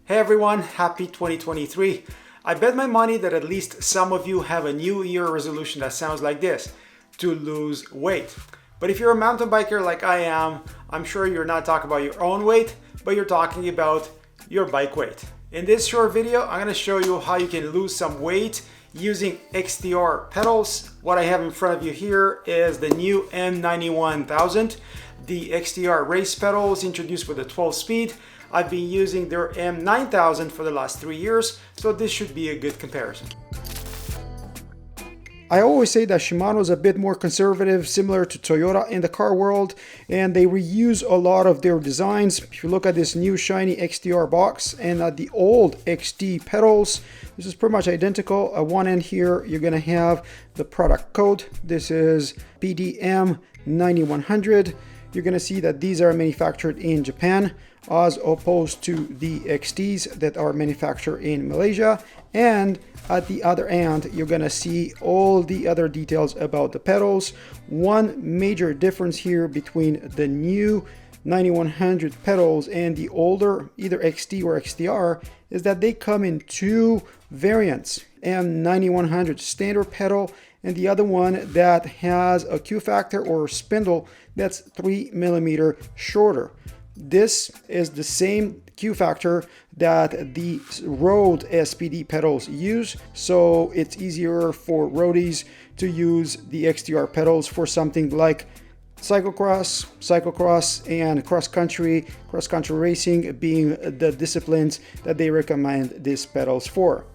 Hey everyone, happy 2023. I bet my money that at least some of you have a new year resolution that sounds like this: to lose weight. But if you're a mountain biker like I am, I'm sure you're not talking about your own weight, but you're talking about your bike weight. In this short video, I'm going to show you how you can lose some weight using XTR pedals. What I have in front of you here is the new M9100. The XTR Race pedals introduced with a 12 speed. I've been using their M9000 for the last 3 years, so this should be a good comparison. I always say that Shimano is a bit more conservative, similar to Toyota in the car world, and they reuse a lot of their designs. If you look at this new shiny XTR box and at the old XT pedals, this is pretty much identical. At one end here, you're going to have the product code. This is SPD M9100. You're going to see that these are manufactured in Japan, as opposed to the XTs that are manufactured in Malaysia. And at the other end, you're going to see all the other details about the pedals. One major difference here between the new 9100 pedals and the older either XT or XTR is that they come in two variants: M9100 standard pedal and the other one that has a Q factor or spindle that's 3 millimeters shorter. This is the same Q factor that the road SPD pedals use, so it's easier for roadies to use the XTR pedals for something like cyclocross and cross-country racing being the disciplines that they recommend these pedals for.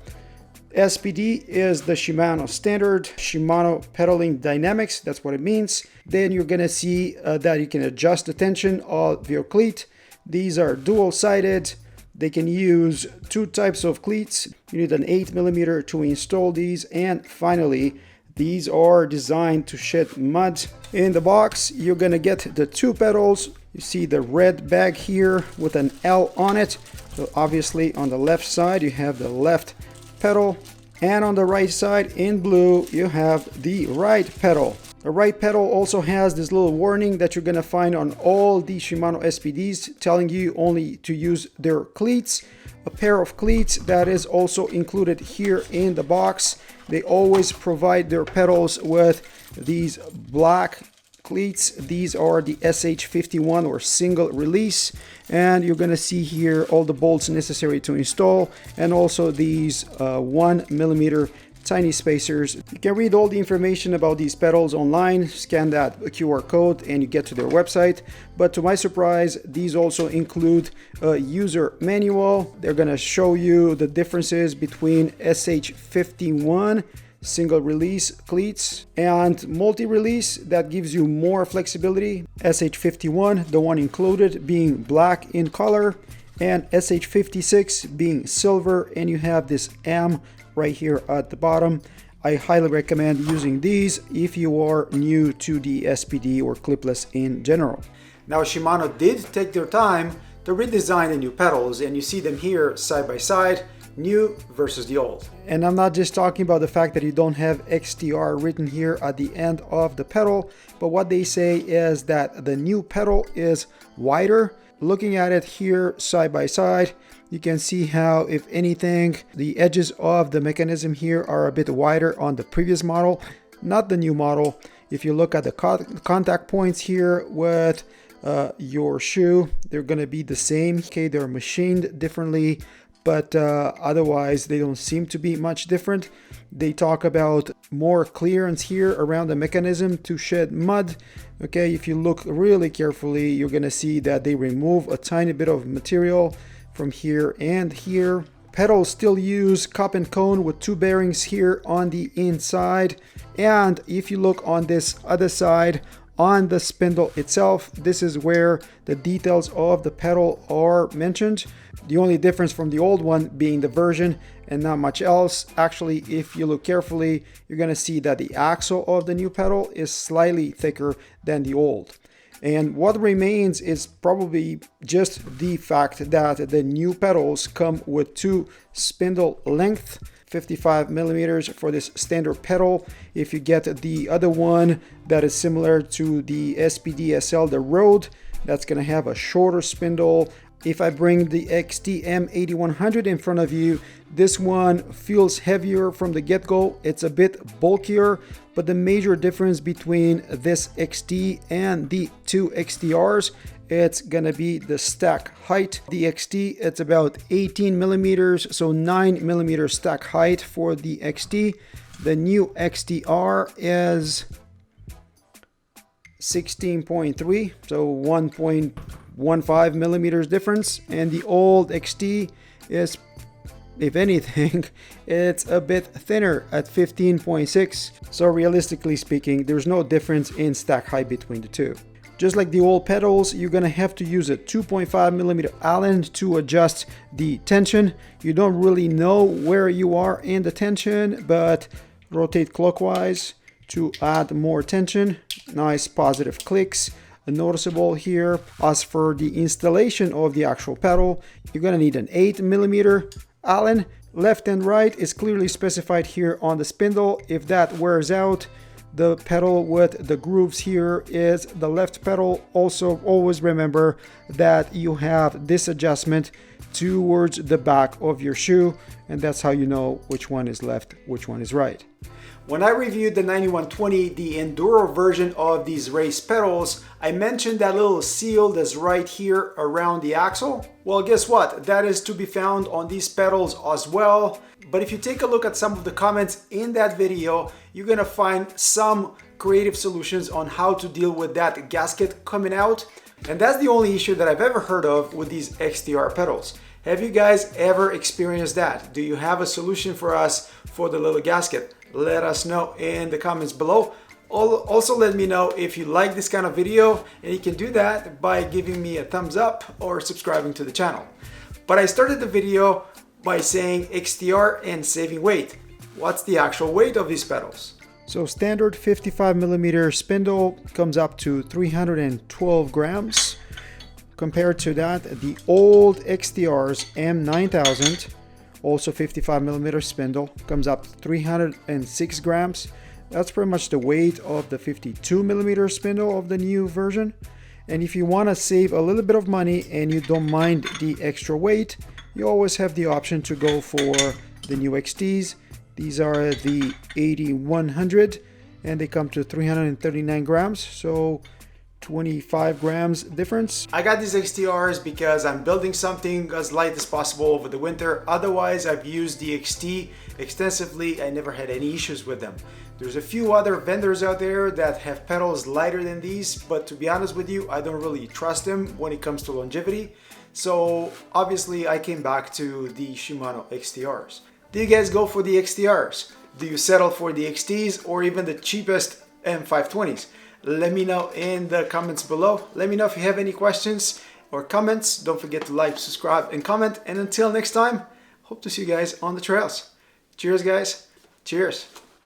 SPD is the Shimano standard, Shimano pedaling dynamics, that's what it means. Then you're going to see that you can adjust the tension of your cleat. These are dual-sided. They can use two types of cleats. You need an 8 millimeter to install these. And finally, these are designed to shed mud. In the box, you're going to get the two pedals. You see the red bag here with an L on it. So obviously on the left side, you have the left pedal, and on the right side in blue you have the right pedal. The right pedal also has this little warning that you're going to find on all the Shimano SPDs, telling you only to use their cleats. A pair of cleats that is also included here in the box. They always provide their pedals with these black cleats. These are the SH51 or single release, and you're going to see here all the bolts necessary to install, and also these 1 millimeter tiny spacers. You can read all the information about these pedals online, scan that QR code and you get to their website. But to my surprise, these also include a user manual. They're going to show you the differences between SH51 single release cleats and multi-release that gives you more flexibility. SH51, the one included, being black in color, and SH56 being silver, and you have this M right here at the bottom. I highly recommend using these if you are new to the SPD or Clipless in general. Now, Shimano did take their time to redesign the new pedals, and you see them here side by side, new versus the old. And I'm not just talking about the fact that you don't have XTR written here at the end of the pedal, but what they say is that the new pedal is wider. Looking at it here side by side, you can see how, if anything, the edges of the mechanism here are a bit wider on the previous model, not the new model. If you look at the contact points here with your shoe, they're going to be the same. Okay, they're machined differently, but otherwise they don't seem to be much different. They talk about more clearance here around the mechanism to shed mud. Okay, if you look really carefully, you're going to see that they remove a tiny bit of material from here and here. Pedals still use cup and cone with two bearings here on the inside. And if you look on this other side, on the spindle itself, this is where the details of the pedal are mentioned. The only difference from the old one being the version and not much else. Actually, if you look carefully, you're going to see that the axle of the new pedal is slightly thicker than the old. And what remains is probably just the fact that the new pedals come with two spindle length, 55 millimeters for this standard pedal. If you get the other one that is similar to the SPD SL, the Road, that's going to have a shorter spindle, If I bring the XTR M9100 in front of you, this one feels heavier from the get-go. It's a bit bulkier, but the major difference between this XT and the two XTRs, it's gonna be the stack height. The XT, it's about 18 millimeters, so 9 millimeter stack height for the XT. The new XTR is 16.3, so 1.15 millimeters difference, and the old XT is, if anything, it's a bit thinner at 15.6. So realistically speaking, there's no difference in stack height between the two. Just like the old pedals, you're gonna have to use a 2.5 millimeter Allen to adjust the tension. You don't really know where you are in the tension, but rotate clockwise to add more tension. Nice positive clicks noticeable here. As for the installation of the actual pedal, you're gonna need an 8 millimeter Allen. Left and right is clearly specified here on the spindle. If that wears out, the pedal with the grooves here is the left pedal. Also, always remember that you have this adjustment towards the back of your shoe, and that's how you know which one is left, which one is right. When I reviewed the 9120, the Enduro version of these race pedals, I mentioned that little seal that's right here around the axle. Well, guess what? That is to be found on these pedals as well. But if you take a look at some of the comments in that video, you're gonna find some creative solutions on how to deal with that gasket coming out. And that's the only issue that I've ever heard of with these XTR pedals. Have you guys ever experienced that? Do you have a solution for us for the little gasket? Let us know in the comments below. Also, let me know if you like this kind of video, and you can do that by giving me a thumbs up or subscribing to the channel. But I started the video by saying XTR and saving weight. What's the actual weight of these pedals? So standard 55 millimeter spindle comes up to 312 grams. Compared to that, the old XTR's M9000, also 55 millimeter spindle, comes up to 306 grams. That's pretty much the weight of the 52 millimeter spindle of the new version. And if you want to save a little bit of money and you don't mind the extra weight, you always have the option to go for the new XTs. These are the 9100, and they come to 339 grams, so 25 grams difference. I got these XTRs because I'm building something as light as possible over the winter. Otherwise, I've used the XT extensively. I never had any issues with them. There's a few other vendors out there that have pedals lighter than these, but to be honest with you, I don't really trust them when it comes to longevity. So obviously I came back to the Shimano XTRs. Do you guys go for the XTRs? Do you settle for the XTs or even the cheapest M520s? Let me know in the comments below. Let me know if you have any questions or comments. Don't forget to like, subscribe, and comment. And until next time, hope to see you guys on the trails. Cheers, guys. Cheers.